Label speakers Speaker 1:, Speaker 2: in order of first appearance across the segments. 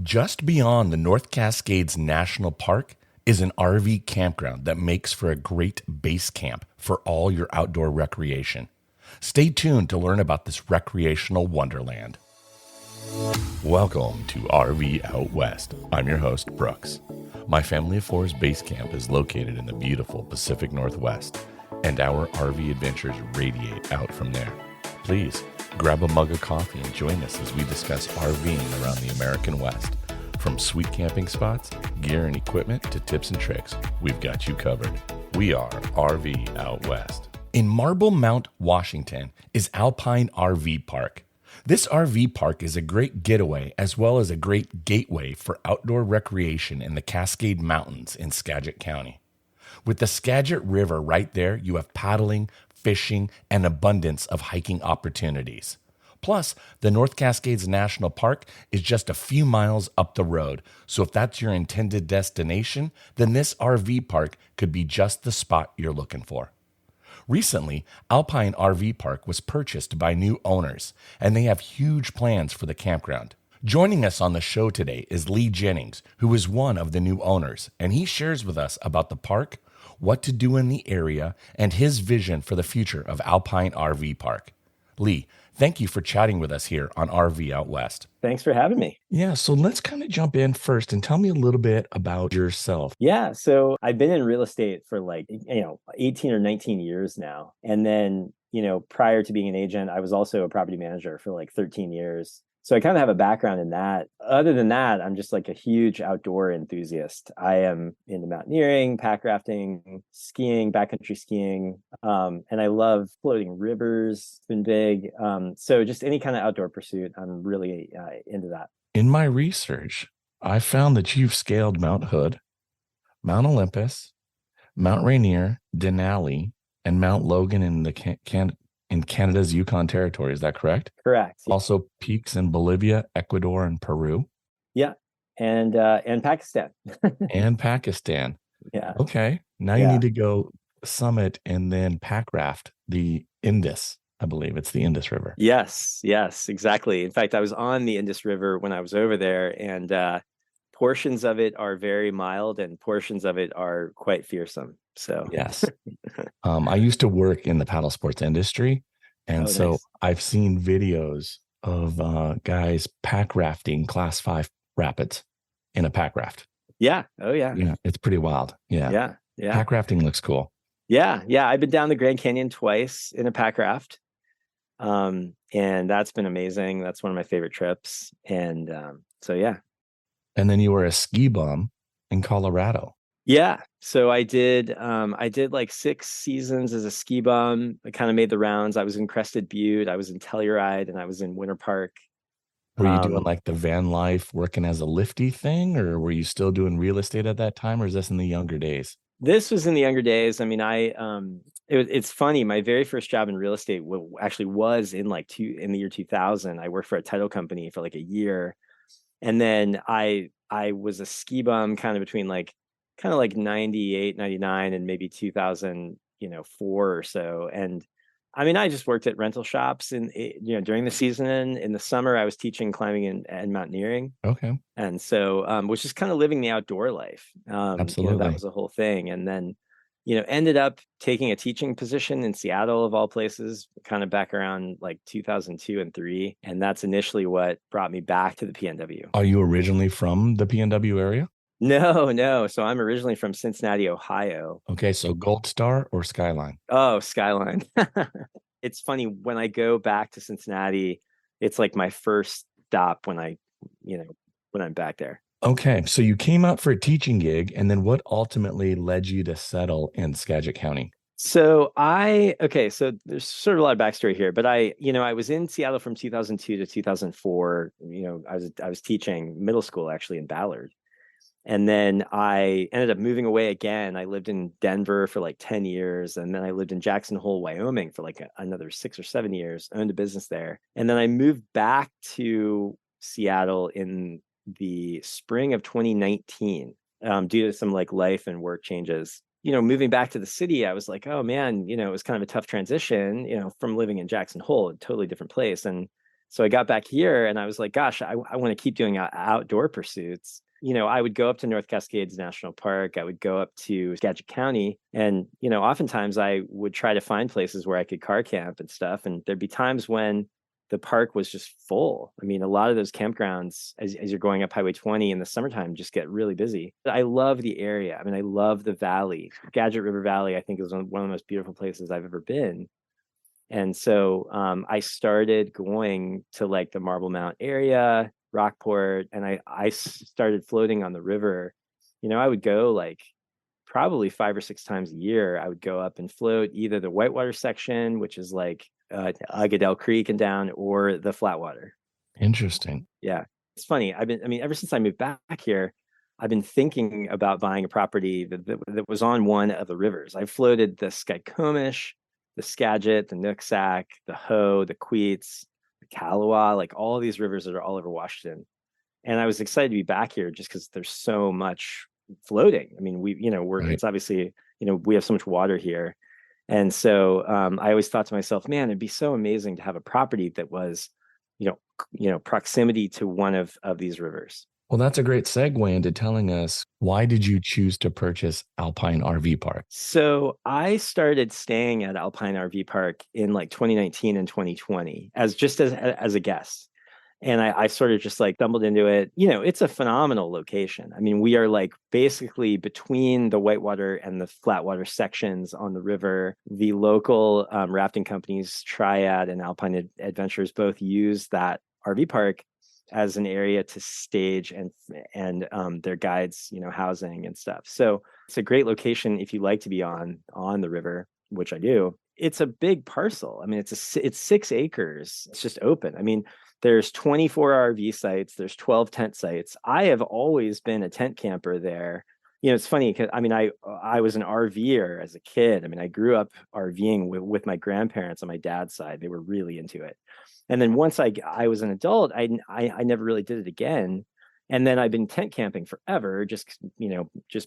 Speaker 1: Just beyond the North Cascades National Park is an RV campground that makes for a great base camp for all your outdoor recreation. Stay tuned to learn about this recreational wonderland. Welcome to RV Out West. I'm your host, Brooks. My Family of Four's base camp is located in the beautiful Pacific Northwest, and our RV adventures radiate out from there. Please grab a mug of coffee and join us as we discuss RVing around the American West. From sweet camping spots, gear and equipment, to tips and tricks, we've got you covered. We are RV Out West. In Marblemount, Washington, is Alpine RV Park. This RV park is a great getaway as well as a great gateway for outdoor recreation in the Cascade Mountains in Skagit County. With the Skagit River right there, you have paddling, fishing, and abundance of hiking opportunities. Plus, the North Cascades National Park is just a few miles up the road, so if that's your intended destination, then this RV park could be just the spot you're looking for. Recently, Alpine RV Park was purchased by new owners, and they have huge plans for the campground. Joining us on the show today is Lee Jennings, who is one of the new owners, and he shares with us about the park, what to do in the area, and his vision for the future of Alpine RV Park. Lee, thank you for chatting with us here on RV Out West.
Speaker 2: Thanks for having me.
Speaker 1: Yeah, so let's kind of jump in first and tell me a little bit about yourself.
Speaker 2: Yeah, so I've been in real estate for 18 or 19 years now. And then, prior to being an agent, I was also a property manager for 13 years. So I kind of have a background in that. Other than that, I'm just a huge outdoor enthusiast. I am into mountaineering, pack rafting, skiing, backcountry skiing, and I love floating rivers. It's been big. So just any kind of outdoor pursuit, I'm really into that.
Speaker 1: In my research, I found that you've scaled Mount Hood, Mount Olympus, Mount Rainier, Denali, and Mount Logan in the in Canada's Yukon Territory. Is that correct?
Speaker 2: Correct.
Speaker 1: Also peaks in Bolivia, Ecuador, and Peru.
Speaker 2: Yeah. And Pakistan.
Speaker 1: And Pakistan.
Speaker 2: Yeah.
Speaker 1: Okay. Now you need to go summit and then pack raft the Indus. I believe it's the Indus River.
Speaker 2: Yes, exactly. In fact, I was on the Indus River when I was over there, and portions of it are very mild and portions of it are quite fearsome. So
Speaker 1: yes. I used to work in the paddle sports industry. And nice. I've seen videos of guys pack rafting class 5 rapids in a pack raft.
Speaker 2: Yeah. Oh, yeah.
Speaker 1: Yeah. It's pretty wild. Yeah.
Speaker 2: Yeah.
Speaker 1: Pack rafting looks cool.
Speaker 2: Yeah. I've been down the Grand Canyon twice in a pack raft. And that's been amazing. That's one of my favorite trips. And so, yeah.
Speaker 1: And then you were a ski bum in Colorado.
Speaker 2: Yeah. So I did 6 seasons as a ski bum. I kind of made the rounds. I was in Crested Butte, I was in Telluride, and I was in Winter Park.
Speaker 1: Were you doing the van life working as a lifty thing, or were you still doing real estate at that time, or is this in the younger days?
Speaker 2: This was in the younger days. I mean, it's funny. My very first job in real estate actually was in the year 2000. I worked for a title company for a year. And then I was a ski bum kind of between 98, 99 and maybe 2004 or so. And I mean, I just worked at rental shops during the season. In the summer, I was teaching climbing and mountaineering.
Speaker 1: Okay.
Speaker 2: And so, was just kind of living the outdoor life.
Speaker 1: Absolutely.
Speaker 2: That was the whole thing. And then, ended up taking a teaching position in Seattle of all places, kind of back around 2002 and 2003. And that's initially what brought me back to the PNW.
Speaker 1: Are you originally from the PNW area?
Speaker 2: No. So I'm originally from Cincinnati, Ohio.
Speaker 1: Okay. So Gold Star or Skyline?
Speaker 2: Oh, Skyline. It's funny, when I go back to Cincinnati, it's my first stop when I'm back there.
Speaker 1: Okay. So you came out for a teaching gig, and then what ultimately led you to settle in Skagit County?
Speaker 2: So so there's sort of a lot of backstory here, but I was in Seattle from 2002 to 2004. I was teaching middle school actually in Ballard. And then I ended up moving away again. I lived in Denver for 10 years. And then I lived in Jackson Hole, Wyoming for another 6 or 7 years, owned a business there. And then I moved back to Seattle in the spring of 2019 due to some life and work changes. Moving back to the city, I was like, oh man, it was kind of a tough transition, from living in Jackson Hole, a totally different place. And So I got back here and I was like, gosh, I want to keep doing outdoor pursuits. I would go up to North Cascades National Park. I would go up to Skagit County. And, oftentimes I would try to find places where I could car camp and stuff. And there'd be times when the park was just full. I mean, a lot of those campgrounds, as you're going up Highway 20 in the summertime, just get really busy. I love the area. I mean, I love the valley. Skagit River Valley, I think, is one of the most beautiful places I've ever been. And so I started going to like the Marblemount area, Rockport, and I started floating on the river. I would go like probably 5 or 6 times a year. I would go up and float either the whitewater section, which is like Aggadell Creek and down, or the flatwater.
Speaker 1: Interesting.
Speaker 2: Yeah, it's funny. Ever since I moved back here, I've been thinking about buying a property that was on one of the rivers. I floated the Skykomish, the Skagit, the Nooksack, the Hoh, the Queets, the Kalawa, like all these rivers that are all over Washington. And I was excited to be back here just because there's so much floating. I mean,
Speaker 1: Right.
Speaker 2: it's obviously, we have so much water here. And so I always thought to myself, man, it'd be so amazing to have a property that was, proximity to one of these rivers.
Speaker 1: Well, that's a great segue into telling us, why did you choose to purchase Alpine RV Park?
Speaker 2: So I started staying at Alpine RV Park in like 2019 and 2020 as a guest. And I sort of just like stumbled into it. It's a phenomenal location. I mean, we are like basically between the whitewater and the flatwater sections on the river. The local rafting companies, Triad and Alpine Adventures, both use that RV park as an area to stage and their guides, housing and stuff. So it's a great location if you like to be on the river, which I do. It's a big parcel. I mean, it's 6 acres. It's just open. I mean, there's 24 RV sites. There's 12 tent sites. I have always been a tent camper there. It's funny because I was an RVer as a kid. I mean, I grew up RVing with my grandparents on my dad's side. They were really into it. And then once I was an adult, I never really did it again. And then I've been tent camping forever, just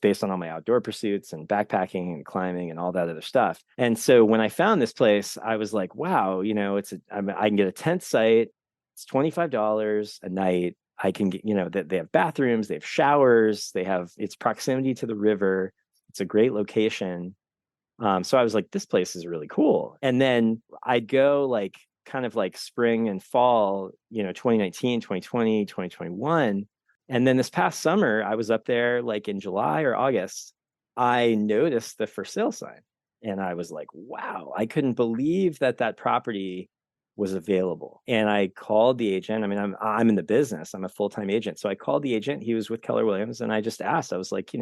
Speaker 2: based on all my outdoor pursuits and backpacking and climbing and all that other stuff. And so when I found this place, I was like, wow, I can get a tent site. It's $25 a night. I can get, that they have bathrooms, they have showers, it's proximity to the river. It's a great location. So I was like, this place is really cool. And then I'd go like kind of like spring and fall, 2019, 2020, 2021. And then this past summer, I was up there like in July or August. I noticed the for sale sign and I was like, wow, I couldn't believe that property was available. And I called the agent. I mean, I'm in the business. I'm a full-time agent. So I called the agent. He was with Keller Williams. And I just asked, I was like,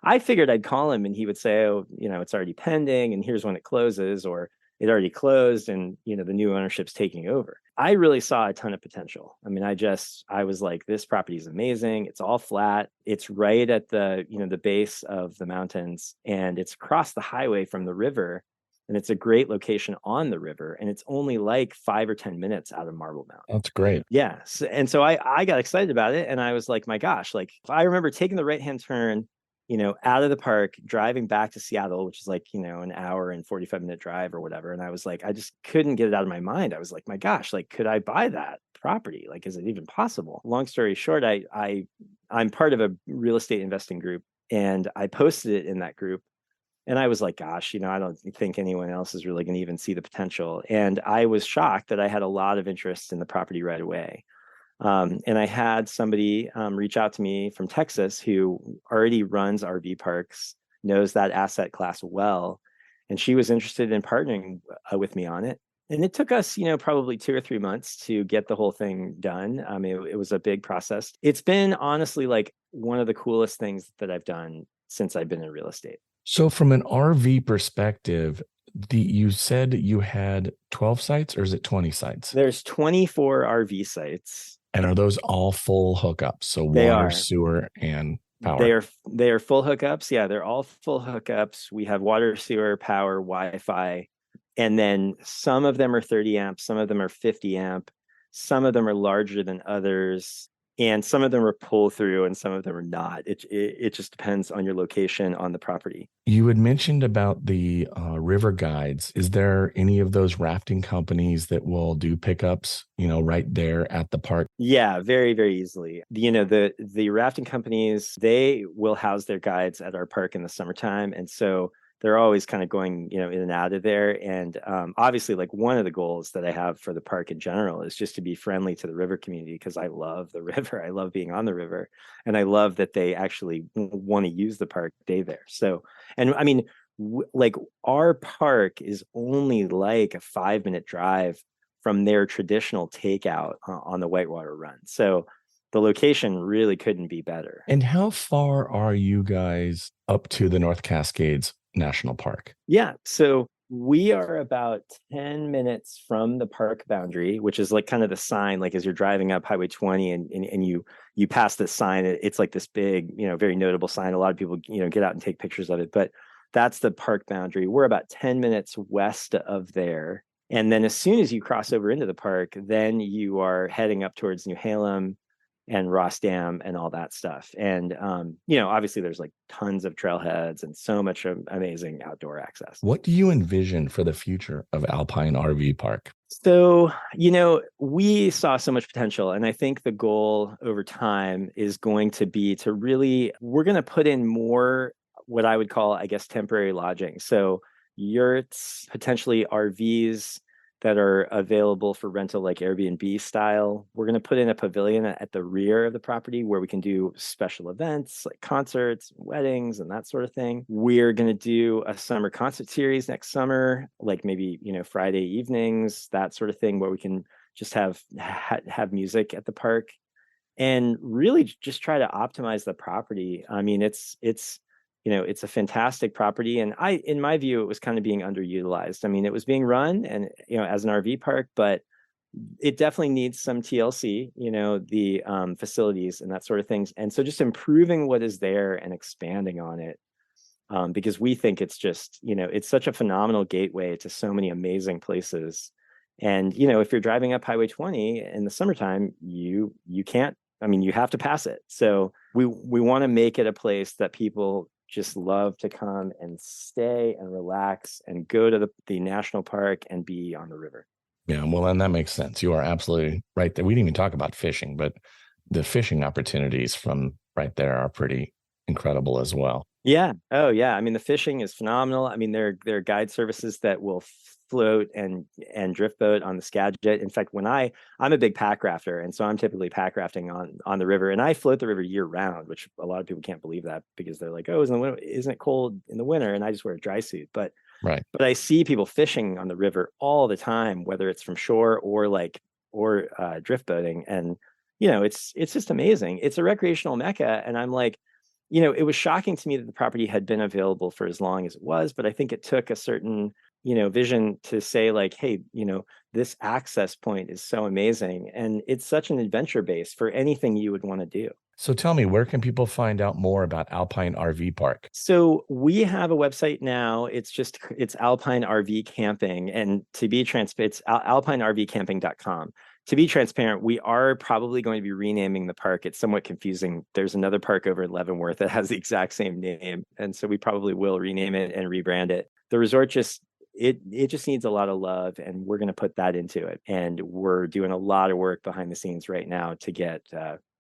Speaker 2: I figured I'd call him and he would say, oh, it's already pending and here's when it closes, or it already closed and, the new ownership's taking over. I really saw a ton of potential. I mean, I was like, this property is amazing. It's all flat. It's right at the, the base of the mountains and it's across the highway from the river. And it's a great location on the river. And it's only like 5 or 10 minutes out of Marblemount.
Speaker 1: That's great.
Speaker 2: Yeah. And so I got excited about it. And I was like, my gosh, like I remember taking the right-hand turn, out of the park, driving back to Seattle, which is like, an hour and 45-minute drive or whatever. And I was like, I just couldn't get it out of my mind. I was like, my gosh, like, could I buy that property? Like, is it even possible? Long story short, I'm part of a real estate investing group and I posted it in that group. And I was like, gosh, I don't think anyone else is really going to even see the potential. And I was shocked that I had a lot of interest in the property right away. And I had somebody reach out to me from Texas who already runs RV parks, knows that asset class well. And she was interested in partnering with me on it. And it took us, probably 2 or 3 months to get the whole thing done. I mean, it was a big process. It's been honestly like one of the coolest things that I've done since I've been in real estate.
Speaker 1: So from an RV perspective, you said you had 12 sites or is it 20 sites?
Speaker 2: There's 24 RV sites.
Speaker 1: And are those all full hookups? So
Speaker 2: They
Speaker 1: water,
Speaker 2: are.
Speaker 1: sewer, and power?
Speaker 2: They are full hookups. Yeah, they're all full hookups. We have water, sewer, power, Wi-Fi. And then some of them are 30 amp, some of them are 50 amp, some of them are larger than others. And some of them are pull through and some of them are not. It just depends on your location on the property.
Speaker 1: You had mentioned about the river guides. Is there any of those rafting companies that will do pickups, right there at the park?
Speaker 2: Yeah, very, very easily. The rafting companies, they will house their guides at our park in the summertime. And so they're always kind of going, in and out of there. And obviously, like one of the goals that I have for the park in general is just to be friendly to the river community because I love the river. I love being on the river. And I love that they actually want to use the park day there. So, and I mean, like our park is only like a 5-minute drive from their traditional takeout on the Whitewater Run. So the location really couldn't be better.
Speaker 1: And how far are you guys up to the North Cascades National Park?
Speaker 2: Yeah. So we are about 10 minutes from the park boundary, which is like kind of the sign, like as you're driving up Highway 20 and you pass this sign, it's like this big, very notable sign. A lot of people, get out and take pictures of it, but that's the park boundary. We're about 10 minutes west of there. And then as soon as you cross over into the park, then you are heading up towards New Halem and Ross Dam and all that stuff. And, obviously there's like tons of trailheads and so much amazing outdoor access.
Speaker 1: What do you envision for the future of Alpine RV Park?
Speaker 2: So, we saw so much potential. And I think the goal over time is going to be we're going to put in more what I would call, I guess, temporary lodging. So yurts, potentially RVs that are available for rental, like Airbnb style. We're going to put in a pavilion at the rear of the property where we can do special events like concerts, weddings, and that sort of thing. We're going to do a summer concert series next summer, like maybe, Friday evenings, that sort of thing, where we can just have music at the park and really just try to optimize the property. I mean, it's a fantastic property. And in my view, it was kind of being underutilized. I mean, it was being run and, as an RV park, but it definitely needs some TLC, the facilities and that sort of things. And so just improving what is there and expanding on it, because we think it's just, it's such a phenomenal gateway to so many amazing places. And, if you're driving up Highway 20 in the summertime, you can't, you have to pass it. So we want to make it a place that people just love to come and stay and relax and go to the national park and be on the river.
Speaker 1: Yeah, well, and that makes sense. You are absolutely right there. We didn't even talk about fishing, but the fishing opportunities from right there are pretty incredible as well.
Speaker 2: Yeah. Oh, yeah. I mean, the fishing is phenomenal. I mean, there are guide services that will float and drift boat on the Skagit. In fact, I'm a big pack rafter, and so I'm typically pack rafting on the river, and I float the river year round, which a lot of people can't believe that because they're like, oh, isn't it cold in the winter? And I just wear a dry suit. But I see people fishing on the river all the time, whether it's from shore or drift boating, and it's just amazing. It's a recreational mecca, and I'm like, it was shocking to me that the property had been available for as long as it was, but I think it took a certain, vision to say like, hey, this access point is so amazing. And it's such an adventure base for anything you would want to do.
Speaker 1: So tell me, where can people find out more about Alpine RV Park?
Speaker 2: So we have a website now. It's Alpine RV Camping. And to be transparent, it's alpinervcamping.com. To be transparent, we are probably going to be renaming the park. It's somewhat confusing. There's another park over in Leavenworth that has the exact same name. And so we probably will rename it and rebrand it. The resort just needs a lot of love, and we're going to put that into it. And we're doing a lot of work behind the scenes right now to get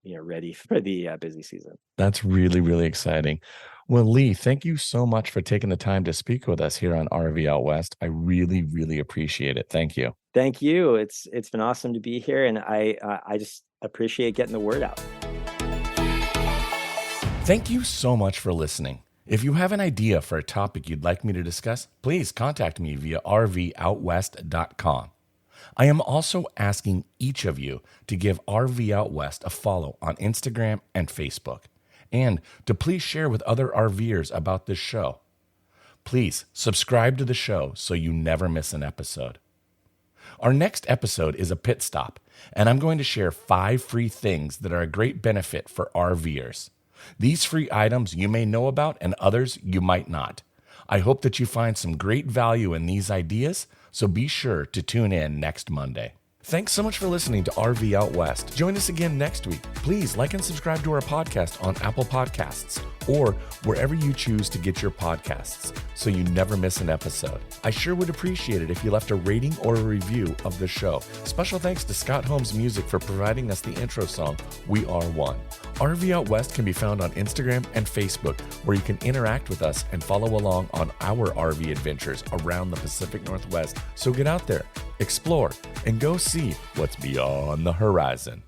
Speaker 2: ready for the busy season.
Speaker 1: That's really, really exciting. Well, Lee, thank you so much for taking the time to speak with us here on RV Out West. I really, really appreciate it. Thank you.
Speaker 2: Thank you. It's been awesome to be here, and I just appreciate getting the word out.
Speaker 1: Thank you so much for listening. If you have an idea for a topic you'd like me to discuss, please contact me via rvoutwest.com. I am also asking each of you to give RV Out West a follow on Instagram and Facebook, and to please share with other RVers about this show. Please subscribe to the show so you never miss an episode. Our next episode is a pit stop, and I'm going to share 5 free things that are a great benefit for RVers. These free items you may know about and others you might not. I hope that you find some great value in these ideas, so be sure to tune in next Monday. Thanks so much for listening to RV Out West. Join us again next week. Please like and subscribe to our podcast on Apple Podcasts or wherever you choose to get your podcasts so you never miss an episode. I sure would appreciate it if you left a rating or a review of the show. Special thanks to Scott Holmes Music for providing us the intro song, We Are One. RV Out West can be found on Instagram and Facebook, where you can interact with us and follow along on our RV adventures around the Pacific Northwest. So get out there, explore, and go see what's beyond the horizon.